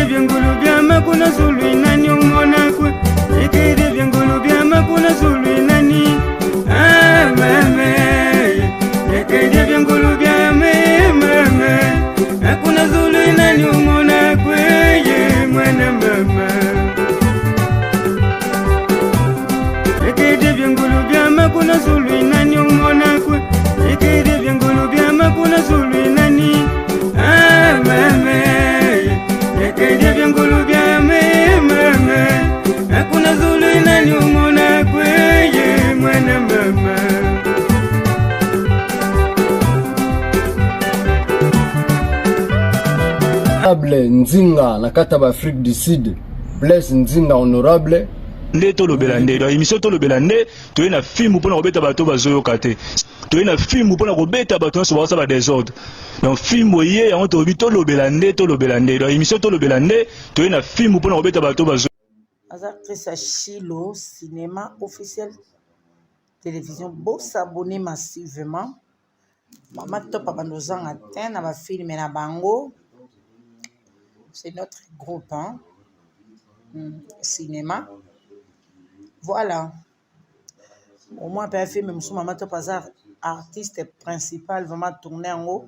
Ikede vyangulu vyama kuna zulu inani umona kwe. Ikede vyangulu vyama kuna zulu inani. Mame. Ikede vyangulu vyama mame. Hakuna zulu inani umona kwe ye mwana mama. Ikede vyangulu vyama kuna zulu inani umona kwe. Ikede vyangulu vyama kuna zulu inani. Mame. Ikede vyangulu vyama mame. Hakuna zulu inani umona kwe ye mwana mama. Honorable Nzinga na kata ba Afrique du Sud. Blaise Nzinga honorable nde to lobela nde do émission to lobela nde to na film pour na kobeta bato bazoyo kate to na film pour na kobeta bato so ba désordre donc film oye yango to bi to lobela nde do émission to lobela nde to na film pour na kobeta bato bazoyo Aza Chilo cinéma officiel télévision beau s'abonner massivement mama top abandozanga atteint na ba film na bango. C'est notre groupe, hein? Cinéma. Voilà. Au moins, un film, M. Maman Top Azar, artiste principal, vraiment tourné en haut.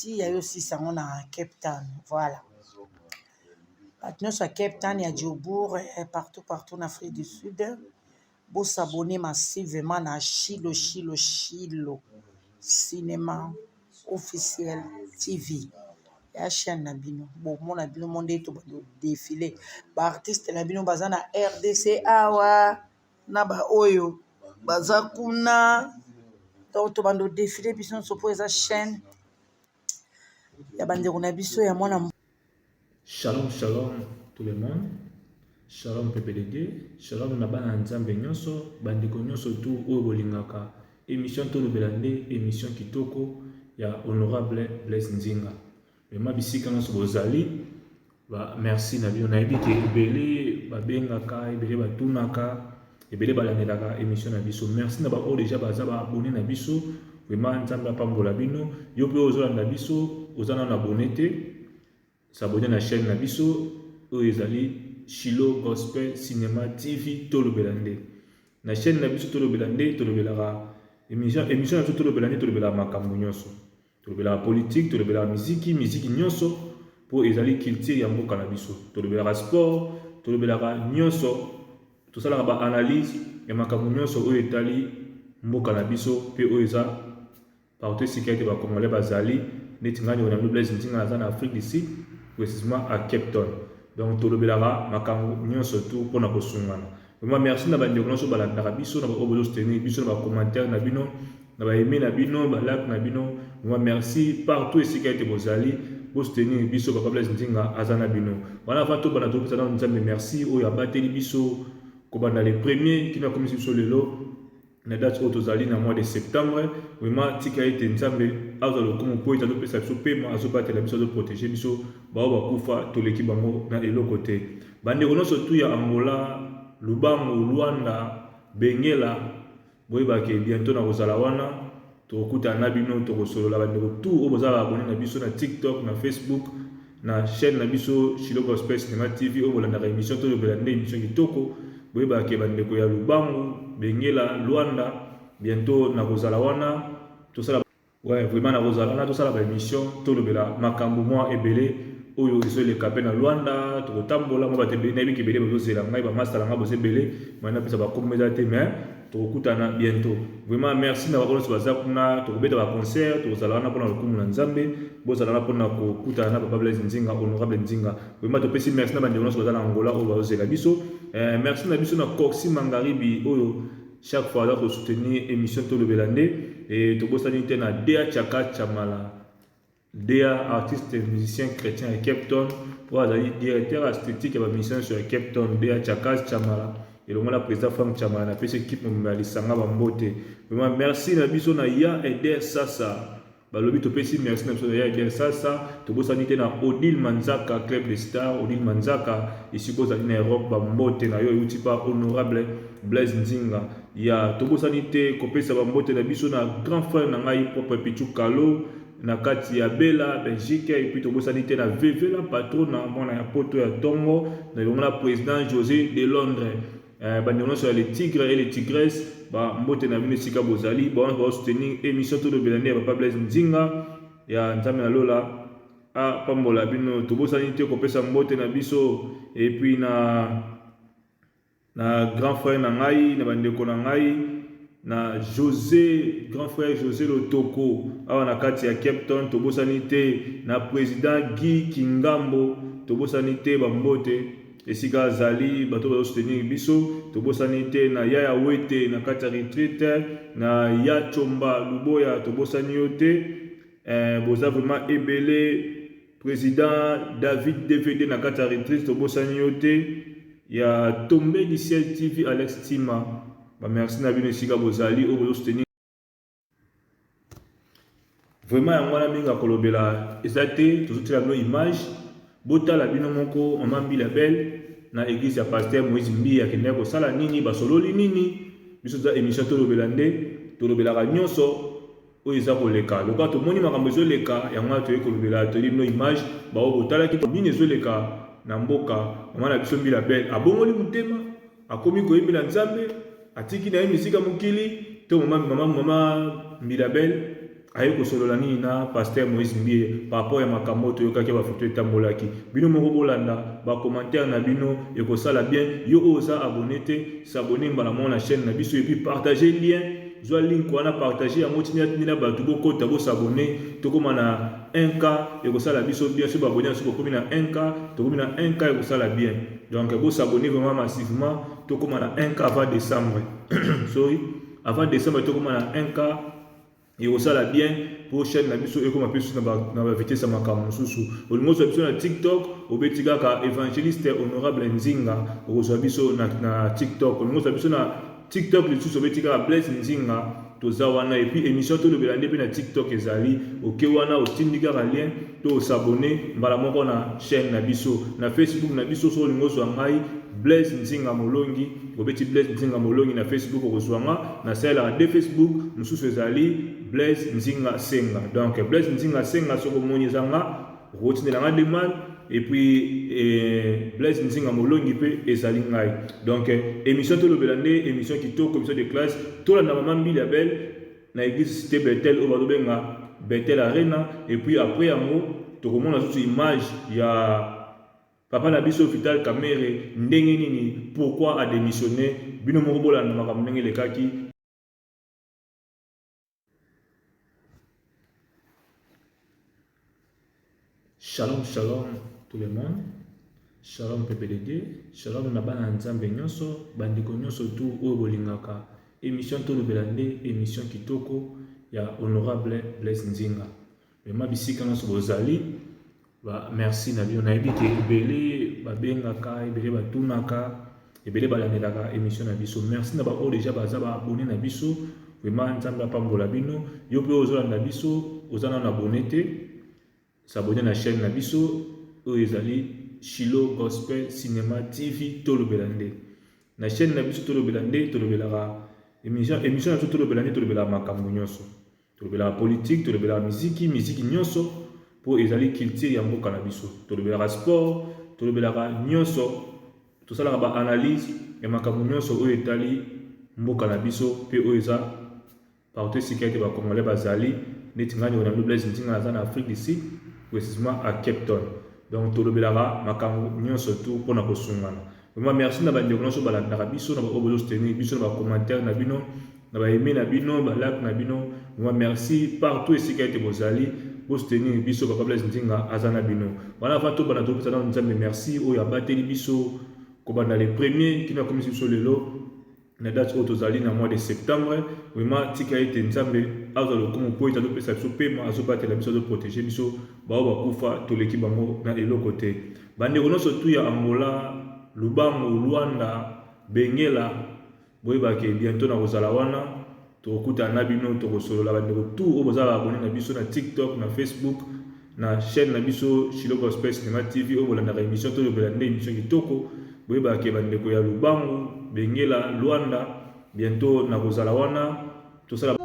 Il y a aussi ça, on a Cape Town. Voilà. Maintenant, sur Cape Town, il y a Djobourg, partout en Afrique du Sud. Pour s'abonner massivement à Chilo. Cinéma officiel TV. Ya chaîne nabino bon mon nabino monde to défilé ba artiste nabino baza na RDC awa na ba oyo baza kuna to bando défilé biso so po eza chaîne ya bandeko na biso ya mwana. Shalom tout le monde. Shalom PPDD, shalom na bana nzambe nyonso bandeko nyonso tout oyo bolingaka émission to lobelande émission kitoko ya honorable Blaise Nzinga. Ma bisika na sobozali ba merci na bio na ebiki ebele ba bengaka ebele ba tunaka ebele ba landelaka émission na biso. Merci na ba o déjà baza ba abonné na biso vraiment nzambe apambola bino yo pe ozolanda biso ozana na abonné te s'abonner na chaîne na biso oyo ezali Chilo Gospel Cinéma TV tolobelande na chaîne na biso tolobelande tolobelaka émission na biso tolobelande tolobelaka makambo nyonso. Tolobela politique, tolobela musique nyonso pour ezali culture ya mboka na biso. Tolobela sport, tolobela nyonso, tout ça la ba analyse ya makambo nyonso oyo etali mboka na biso pe oyo eza partout sécurité ba congolais bazali neti ngani ona Blaise Nzinga na Afrique du Sud, précisément à Cape Town. Donc tolobela makambo nyonso tout pour na kosungana. Vraiment merci na bandeko nyonso balanda biso na ba obozo soutenir biso na ba commentaire na bino. Na ba aimer na bino ba like na bino. Moi merci partout et sécurité bozali pour soutenir biso papa Blaise Nzinga azana bino. Voilà avant tout bana to sana nzambe merci o ya bateli biso ko bana les premiers qui na commission sur le lot na date au tozali na mois de septembre vraiment tika ete nzambe azalo comme po ita do pesa biso pema azo batela biso do protéger biso ba ba kufa to l'équipe bango na elo côté. Bande kono surtout ya Angola, Lubango, Luanda, Bengela boyeba ke bientôt na kozala wana tokuta na bino tokosolola bandeko tout obozala abonné na biso na TikTok na Facebook na chaîne na biso Chilo Gospel Cinéma TV obolanda ka émission to lobelande émission kitoko boyeba ke bandeko ya Lubango Bengela Luanda bientôt na kozala wana to sala ouais vraiment na kozala wana to sala ba émission to lobela makambo moi ebele oyo iso le kapena Luanda to tambola mo batebe na biki bele bozela ngai ba master nga bozebele mana pesa ba komeza te mais tokutana bientôt. Vraiment merci na bakolo baza kuna tokobeta ba concert tozala na pona lokumu na nzambe bozala na pona kokutana na papa Blaise Nzinga honorable Nzinga. Vraiment topesi merci na bandeko baza na Angola oyo bazela biso. Merci na biso na Coxi Mangaribi oyo chaque fois là pour soutenir émission to le belande et tobosani te na Dea Chaka Chamala. Dea artiste musicien chrétien à Cape Town pour aller directeur esthétique et mission sur Cape Town Dea Chaka Chamala. Et le monde la président Franck Chamala na pese équipe mobile sanga bambote. Vraiment merci na biso na ya aider sasa. Balobi to pesi merci na biso na ya aider sasa. To bosani te na Odile Manzaka club de star Odile Manzaka ici boza na Europe bambote na yo yuti pa honorable Blaise Nzinga. Ya to bosani te ko pesa bambote na biso na grand frère na ngai propre Pichu Kalo na kati ya Bela Belgique et puis tobosani te na VV la patron na mona ya poto ya Tongo na le président José de Londres bandino sur les tigres et les tigresses ba mbote na bino sika bozali ba on va soutenir émission tout de Belande papa Blaise Nzinga ya nzambe na lola a pambola bino tobosani te ko pesa mbote na biso et puis na grand frère na ngai na bandeko na ngai na José grand frère José Lotoko awa na kati ya Cape Town tobosani te na président Guy Kingambo tobosani te bambote esika zali bato ba soutenir biso tobosani te na Yaya Wete na kati ya retraite na ya Chomba Luboya tobosani yo te boza vraiment ebele président David DVD na kati ya retraite tobosani yo te ya Tombé du Ciel TV Alex Tima ba merci na bino esika bozali o bozo soutenir vraiment yango na minga kolobela ezate tozotela bino image botala bino moko omambi la belle na église ya pasteur Moïse Mbia kende ko sala nini basololi nini biso za émission tolobela nde tolobelaka nyonso o eza koleka loka tomoni makambo ezoleka yango toye kolobela toli bino image bao botala ki bino ezoleka na mboka omana biso Mbia belle abongoli mutema akomi koyembela nzambe atiki na misika mokili to mama Mbia belle aye kosolola nini na pasteur Moïse Mbie par rapport ya makambo toyokaki bafoto etambolaki bino moko bolanda ba commentaire na bino ekosala bien yo oza abonné te s'abonner mbala na chaîne na biso et puis partager lien zwa link wana partager yango tina bato bokota bo s'abonner tokoma na 1K ekosala biso bien so babonné so komi na 1K tokomi na 1K ekosala bien donc bo s'abonner vraiment massivement tokoma na 1K avant décembre sorry avant décembre tokoma na 1K et aussi la bien pour chaîne na biso ekoma pesu na ba vitesse makambo susu olimo so biso na TikTok obetika ka évangéliste honorable Nzinga ozo biso na TikTok olimo so biso na TikTok le susu obetika Blaise Nzinga toza wana et puis émission to le belande pe na TikTok ezali oke wana otindika ka lien to s'abonner mbala moko na chaîne na biso na Facebook na biso so olimo so ngai Blaise Nzinga Molongi obeti Blaise Nzinga Molongi na Facebook okozwanga na sala de Facebook mususu ezali Blaise Nzinga Senga donc Blaise Nzinga Senga soko moni zanga rotinela nga demande et puis Blaise Nzinga Molongi pe ezali ngai donc émission to lobelande émission kitoko émission de classe to la maman Mbia belle na église cité Bethel au badobenga Bethel Arena et puis après yango to komona toute image ya papa na biso Vital Kamere ndenge nini pourquoi a démissionné bino moko bolanda makambo ndenge lekaki Shalom shalom tout le monde shalom PPDD shalom na bana nzambe nyonso bandeko nyonso tout oyo bolingaka émission to lobelande émission kitoko ya honorable Blaise Nzinga vraiment bisika nyonso bozali ba merci na bino nayebi ke ebele babengaka ebele batunaka ebele balandelaka émission na biso merci na bao déjà baza ba abonné na biso vraiment nzambe apambola bino yo pe ozolanda biso ozana na abonné te s'abonner na chaîne na biso oyo ezali Shilo Gospel Cinema TV tolobelande na chaîne na biso tolobelande tolobelaka émission na biso tolobelande tolobelaka makambo nyonso tolobelaka politique tolobelaka musique nyonso pour ezali culture ya mboka na biso tolobelaka sport tolobelaka nyonso tosalaka ba analyse ya makambo nyonso oyo etali mboka na biso pe oyo eza partout sika ete bakongolais bazali neti ngani wana Blaise Nzinga naza na Afrique du Sud précisément à Cape Town donc tolobelaka makambo nyonso tout mpona kosungana vraiment merci na bandeko nyonso balandaka biso na baobozo soutenir biso na bacommentaire na bino na baeme na bino balike na bino vraiment merci partout esika ete bozali pour soutenir biso papa Blaise Nzinga azana bino wana avant to bana topesa na nzambe merci oyo abateli biso kobanda les premiers qui na komisi biso lelo na date oyo tozali na mois de septembre vraiment tika ete nzambe azwa lokumu po ete azopesa biso pema azobatela biso azoprotege biso bao bakufa toleki bango na eloko te bandeko nyonso tu ya Angola Lubango Luanda Bengela boyebake bientôt na kozala wana tokutana na bino tokosolola bandeko tu oyo bozala abonné na biso na TikTok na Facebook na chaîne na biso Shilo Gospel Cinema TV oyo bolandaka émission tolobelande émission kitoko boyebake bandeko ya Lubango Bengela Luanda bientôt na kozala wana tosala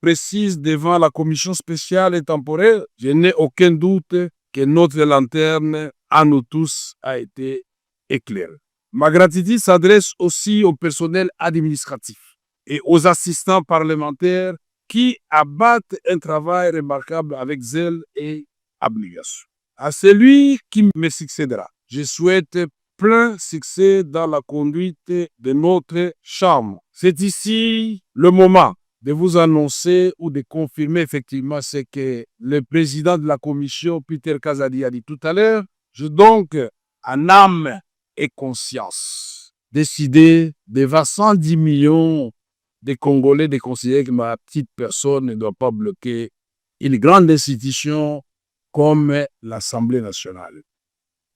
Précise devant la commission spéciale et temporaire, je n'ai aucun doute que notre lanterne à nous tous a été éclairée. Ma gratitude s'adresse aussi au personnel administratif et aux assistants parlementaires qui abattent un travail remarquable avec zèle et abnégation. À celui qui me succédera, je souhaite plein succès dans la conduite de notre chambre. C'est ici le moment de vous annoncer ou de confirmer effectivement ce que le président de la commission, Peter Kazadi, a dit tout à l'heure. Je donc, en âme et conscience, décidé devant 110 millions de Congolais de considérer que ma petite personne ne doit pas bloquer une grande institution comme l'Assemblée nationale.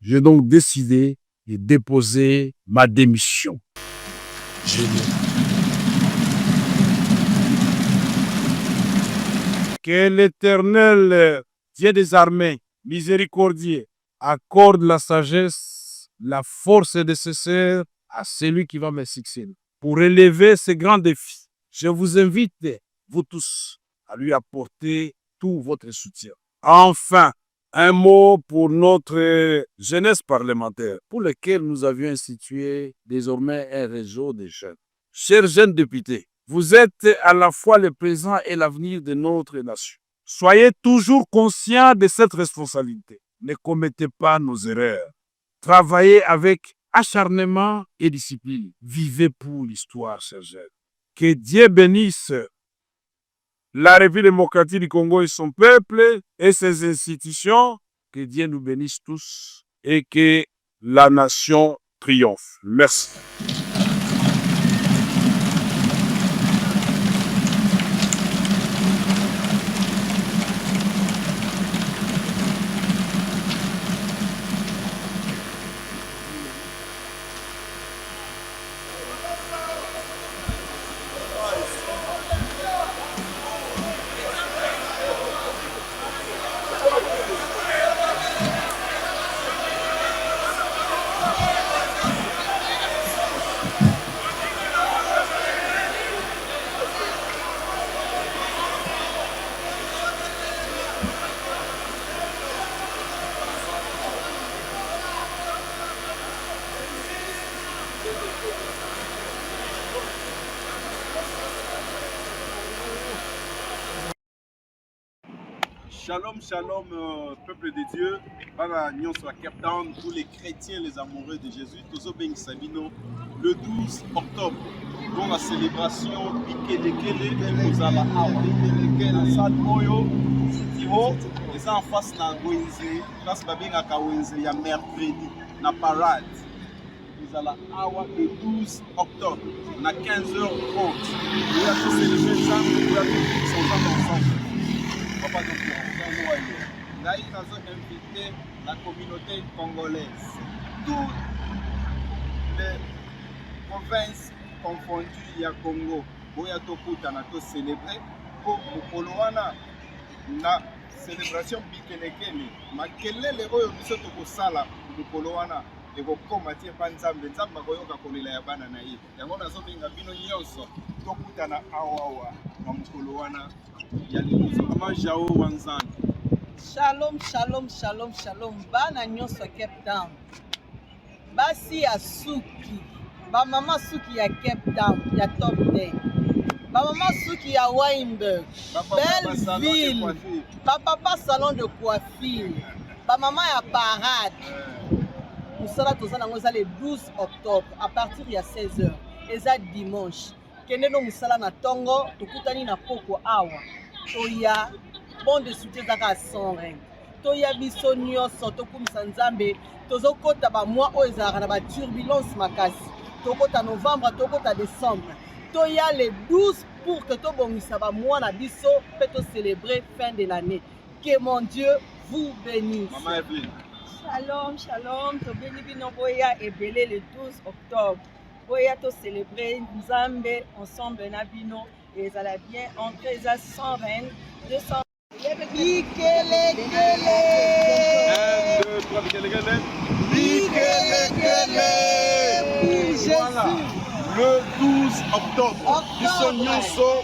J'ai donc décidé de déposer ma démission. Que l'Éternel, Dieu des armées, miséricordieux, accorde la sagesse, la force nécessaire à celui qui va me succéder. Pour relever ce grand défi, je vous invite, vous tous, à lui apporter tout votre soutien. Enfin, un mot pour notre jeunesse parlementaire, pour lequel nous avions institué désormais un réseau de jeunes. Chers jeunes députés, vous êtes à la fois le présent et l'avenir de notre nation. Soyez toujours conscients de cette responsabilité. Ne commettez pas nos erreurs. Travaillez avec acharnement et discipline. Vivez pour l'histoire, chers jeunes. Que Dieu bénisse la République démocratique du Congo et son peuple et ses institutions. Que Dieu nous bénisse tous et que la nation triomphe. Merci. Shalom, shalom, peuple de Dieu. Bana nyonso à Cape Town, tous les chrétiens, les amoureux de Jésus. Tozo Ben Sabino, le 12 octobre, dans la célébration Bikelekele de Mozala Awa. La salle Moyo, Sitiro, et ça en face na Wenze, place Babenga Kawenze, il y a mercredi, na parade. Mozala Awa le 12 octobre, na 15h30. Nous avons célébré ça, nous avons fait son temps ensemble. Papa Naï nous a invité la communauté congolaise, toutes les provinces confondues à Congo, Boya Tokuta na to célébrer pour Mukoloana na célébration Bikelekele. Makelele oyo biso tokosala Mukoloana ekokoma tie pa Nzambe Nzambe akoyoka kolela ya bana na ye. Yango nazobenga bino nyonso tokutana awawa na Mukoloana. Shalom, shalom, shalom, shalom. Bana nyonso Cape Town. Basi ya Suki. Ba mama Suki ya Cape Town, ya Top 10. Ba mama Suki ya Weinberg. Belleville. Ba papa salon de coiffure. Ba mama ya Parade. musala tozana ngo le 12 octobre à partir ya 16h eza dimanche kende no musala na tongo tokutani na poko awa toya bon de soutien zaka 100 reng toya biso nyonso tokumisa nzambe tozokota ba mois oyo ezalaka na ba turbulence makasi tokota novembre tokota décembre toya le 12 pour que tobongisa ba mois na biso pe to célébrer fin de l'année. Que mon Dieu vous bénisse. Maman Evelyne. Shalom, shalom. Tobeni bino boya ebele le 12 octobre. Boya to célébrer Nzambe ensemble na bino et ça la bien entre les 100 reines 200 Bikele 1, 2, 3, voilà. Le 12 octobre, biso nyonso,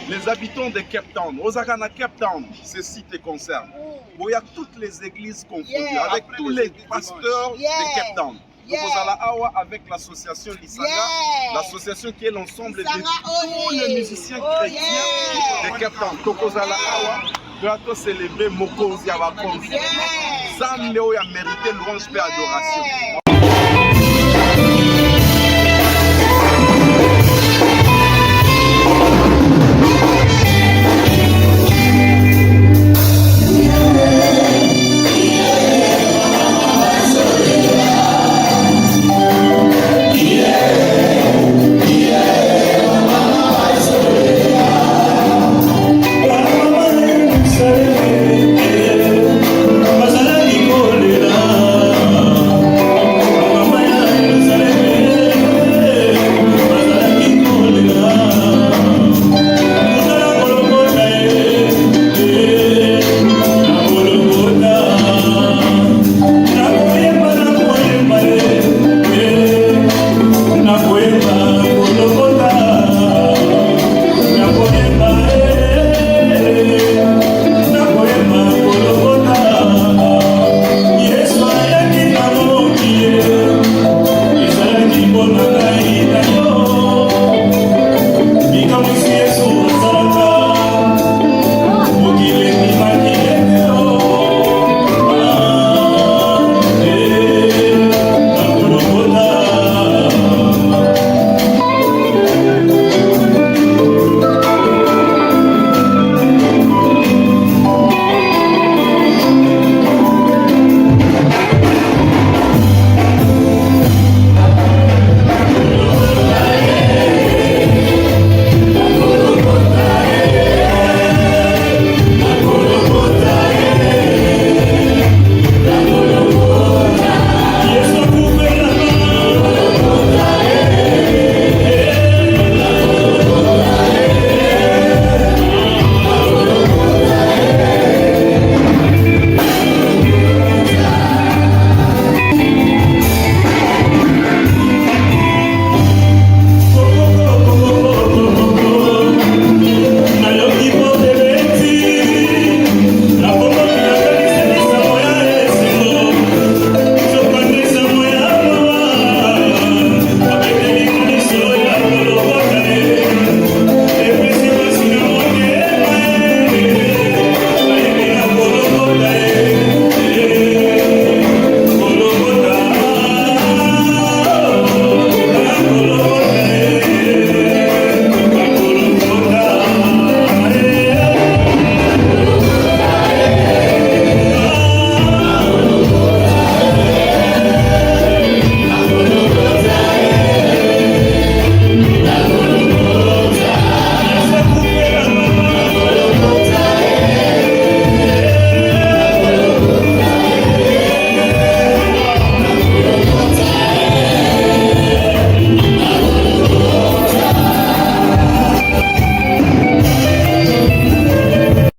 les habitants de Cape Town, Osaka Cape Town, ceci te concerne. Il y a toutes les églises confondues, avec tous les pasteurs de Cape Town. Donc, Awa avec l'association Lisanga, l'association qui est l'ensemble de tous les musiciens chrétiens de Cape Town. Donc, Awa, nous allons célébrer Mokozi Abakonzi. Ça, nous a mérité louange et adoration.